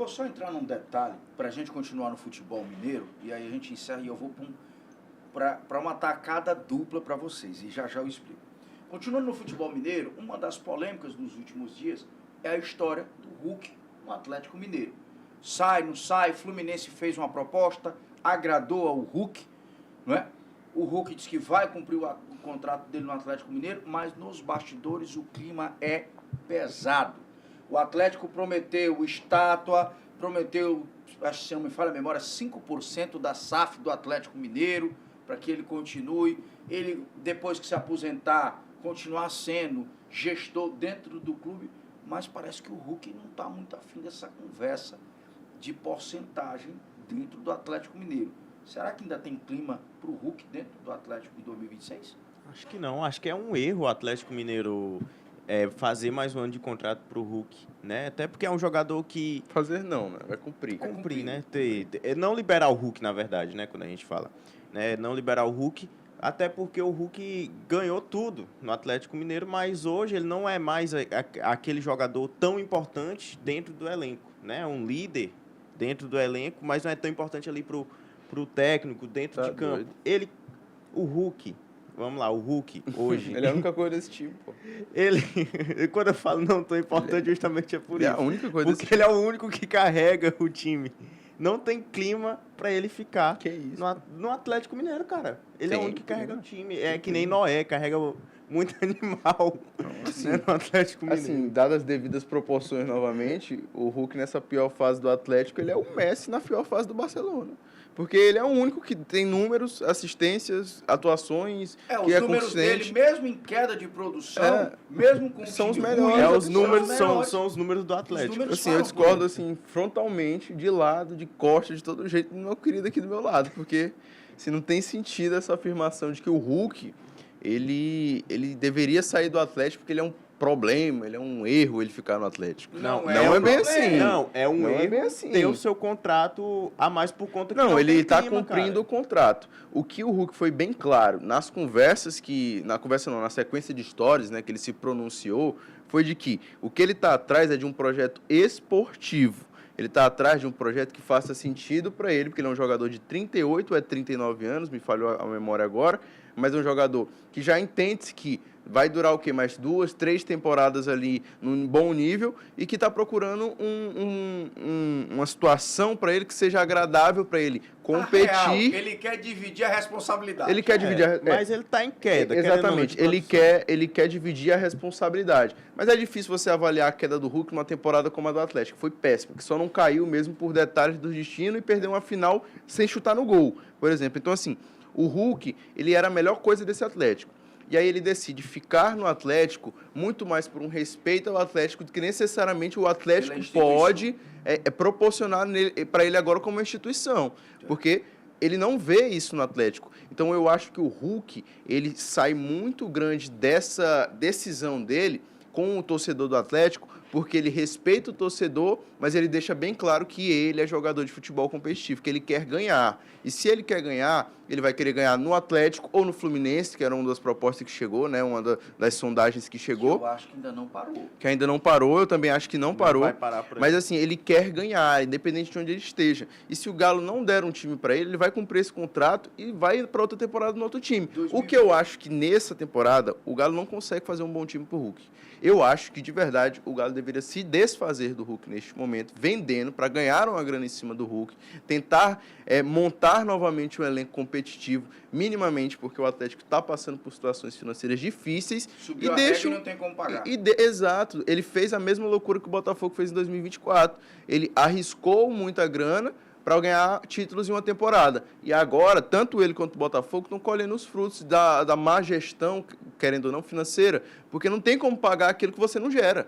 vou só entrar num detalhe, para a gente continuar no futebol mineiro, e aí a gente encerra e eu vou para uma tacada dupla para vocês, e já já eu explico. Continuando no futebol mineiro, uma das polêmicas dos últimos dias é a história do Hulk no Atlético Mineiro. Sai, não sai, Fluminense fez uma proposta, agradou ao Hulk, não é? O Hulk disse que vai cumprir o contrato dele no Atlético Mineiro, mas nos bastidores o clima é pesado. O Atlético prometeu estátua, prometeu, acho que se não me falha a memória, 5% da SAF do Atlético Mineiro, para que ele continue. Ele, depois que se aposentar, continuar sendo gestor dentro do clube, mas parece que o Hulk não está muito afim dessa conversa de porcentagem dentro do Atlético Mineiro. Será que ainda tem clima para o Hulk dentro do Atlético em 2026? Acho que não. Acho que é um erro o Atlético Mineiro fazer mais um ano de contrato para o Hulk, né? Até porque é um jogador que... Fazer não, né? Vai cumprir. Cumprir, né? Não liberar o Hulk, na verdade, né? Quando a gente fala. Né? Não liberar o Hulk, até porque o Hulk ganhou tudo no Atlético Mineiro, mas hoje ele não é mais aquele jogador tão importante dentro do elenco, né? Um líder dentro do elenco, mas não é tão importante ali pro técnico dentro de campo. Doido. O Hulk, vamos lá, o Hulk hoje... Ele é a única coisa desse tipo, pô. Quando eu falo não tão importante, justamente é por isso. É a única coisa porque desse ele é o único que carrega o time. Não tem clima pra ele ficar Que isso? no Atlético Mineiro, cara. Ele é o Tem, único que carrega né? o time. É que nem Noé, carrega muito animal, assim, né, no Atlético Mineiro. Assim, dadas as devidas proporções novamente, o Hulk nessa pior fase do Atlético, ele é o Messi na pior fase do Barcelona. Porque ele é o único que tem números, assistências, atuações, Os que é números consistente. dele, mesmo em queda de produção, mesmo com são os time melhores. ruim, Os números melhores. são os números do Atlético. números Assim, eu discordo assim, frontalmente, de lado, de costa, de todo jeito, do meu querido aqui do meu lado. Porque se não tem sentido essa afirmação de que o Hulk, ele deveria sair do Atlético porque ele é um problema, ele é um erro ele ficar no Atlético. Não é bem problema. assim. Não, é um Não é erro bem assim. ter o seu contrato a mais por conta que Não, ele tem está clima, cumprindo cara. o contrato. O que o Hulk foi bem claro nas conversas na sequência de stories, né, que ele se pronunciou, foi de que o que ele está atrás é de um projeto esportivo. Ele está atrás de um projeto que faça sentido para ele, porque ele é um jogador de 38 a 39 anos, me falhou a memória agora, mas é um jogador que já entende que vai durar o quê? Mais 2, 3 temporadas ali num bom nível e que está procurando uma situação para ele que seja agradável para ele competir. Real, ele quer dividir a responsabilidade. Ele quer dividir Mas ele está em queda. Exatamente. querendo ou não, Ele quer dividir a responsabilidade. Mas é difícil você avaliar a queda do Hulk numa temporada como a do Atlético. Foi péssimo, que só não caiu mesmo por detalhes do destino e perdeu uma final sem chutar no gol, por exemplo. Então, assim, o Hulk, ele era a melhor coisa desse Atlético. E aí ele decide ficar no Atlético muito mais por um respeito ao Atlético do que necessariamente o Atlético pode proporcionar para ele agora como instituição. Porque ele não vê isso no Atlético. Então eu acho que o Hulk, ele sai muito grande dessa decisão dele com o torcedor do Atlético, porque ele respeita o torcedor, mas ele deixa bem claro que ele é jogador de futebol competitivo, que ele quer ganhar. E se ele quer ganhar, ele vai querer ganhar no Atlético ou no Fluminense, que era uma das propostas que chegou, né, uma das sondagens que chegou. Eu acho que ainda não parou. Que ainda não parou, eu também acho que não parou. vai parar por aí. Mas assim, ele quer ganhar, independente de onde ele esteja. E se o Galo não der um time para ele vai cumprir esse contrato e vai para outra temporada no outro time. O que eu acho que nessa temporada, o Galo não consegue fazer um bom time pro Hulk. Eu acho que, de verdade, o Galo deveria se desfazer do Hulk neste momento, vendendo para ganhar uma grana em cima do Hulk, tentar montar novamente um elenco competitivo, minimamente, porque o Atlético está passando por situações financeiras difíceis. Subiu a regra e não tem como pagar. Exato. Ele fez a mesma loucura que o Botafogo fez em 2024. Ele arriscou muita grana para ganhar títulos em uma temporada. E agora, tanto ele quanto o Botafogo estão colhendo os frutos da má gestão, querendo ou não, financeira, porque não tem como pagar aquilo que você não gera.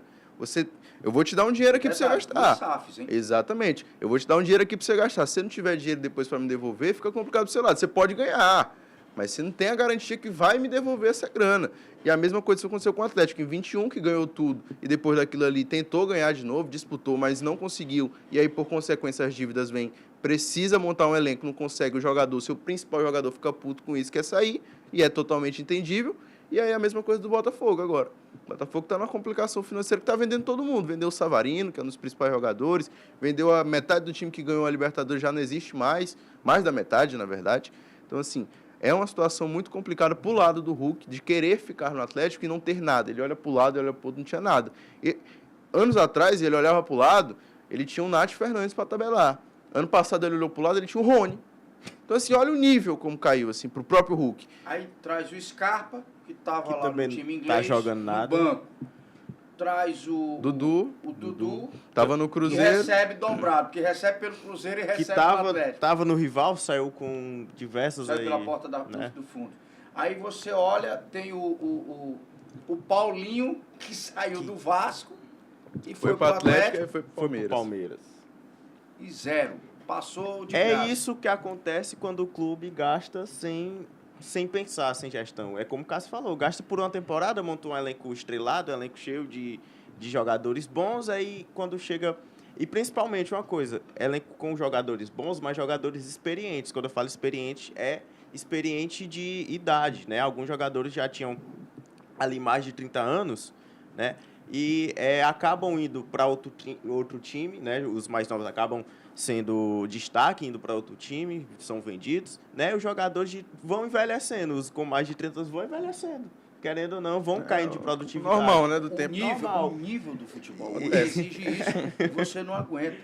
Eu vou te dar um dinheiro aqui para você gastar. SAFs, hein? Exatamente. Eu vou te dar um dinheiro aqui para você gastar. Se você não tiver dinheiro depois para me devolver, fica complicado do seu lado. Você pode ganhar, mas você não tem a garantia que vai me devolver essa grana. E a mesma coisa aconteceu com o Atlético, em 21, que ganhou tudo, e depois daquilo ali tentou ganhar de novo, disputou, mas não conseguiu. E aí, por consequência, as dívidas vêm. Precisa montar um elenco, não consegue, o jogador, seu principal jogador fica puto com isso, quer sair, e é totalmente entendível. E aí a mesma coisa do Botafogo agora. O Botafogo está numa complicação financeira que está vendendo todo mundo. Vendeu o Savarino, que é um dos principais jogadores, vendeu a metade do time que ganhou a Libertadores, já não existe mais da metade, na verdade. Então, assim, é uma situação muito complicada para o lado do Hulk, de querer ficar no Atlético e não ter nada. Ele olha para o lado, ele olha para o outro, não tinha nada. E, anos atrás, ele olhava para o lado, ele tinha o Nath Fernandes para tabelar. Ano passado, ele olhou para o lado, ele tinha o Rony. Então, assim, olha o nível como caiu, assim, para o próprio Hulk. Aí traz o Scarpa, que estava lá também no time inglês, tá jogando nada. no banco. Traz o Dudu, Tava no que Cruzeiro. recebe dobrado, que recebe pelo Cruzeiro e Que recebe pelo Atlético. tava no rival, saiu com diversos Sai aí. pela porta né? do fundo. Aí você olha, tem o Paulinho, que saiu do Vasco e foi para pro Atlético e foi para Foi pro Palmeiras. e zero. Passou de É graça. isso que acontece quando o clube gasta sem pensar, sem gestão. É como o Cássio falou, gasta por uma temporada, monta um elenco estrelado, um elenco cheio de jogadores bons, aí quando chega... E principalmente uma coisa, elenco com jogadores bons, mas jogadores experientes. Quando eu falo experiente, é experiente de idade, né? Alguns jogadores já tinham ali mais de 30 anos, né? E acabam indo para outro time, né? Os mais novos acabam sendo destaque, indo para outro time, são vendidos, né? Os jogadores vão envelhecendo, os com mais de 30 vão envelhecendo. Querendo ou não, vão caindo de produtividade. Normal, né? Do tempo. O nível do futebol exige isso e você não aguenta.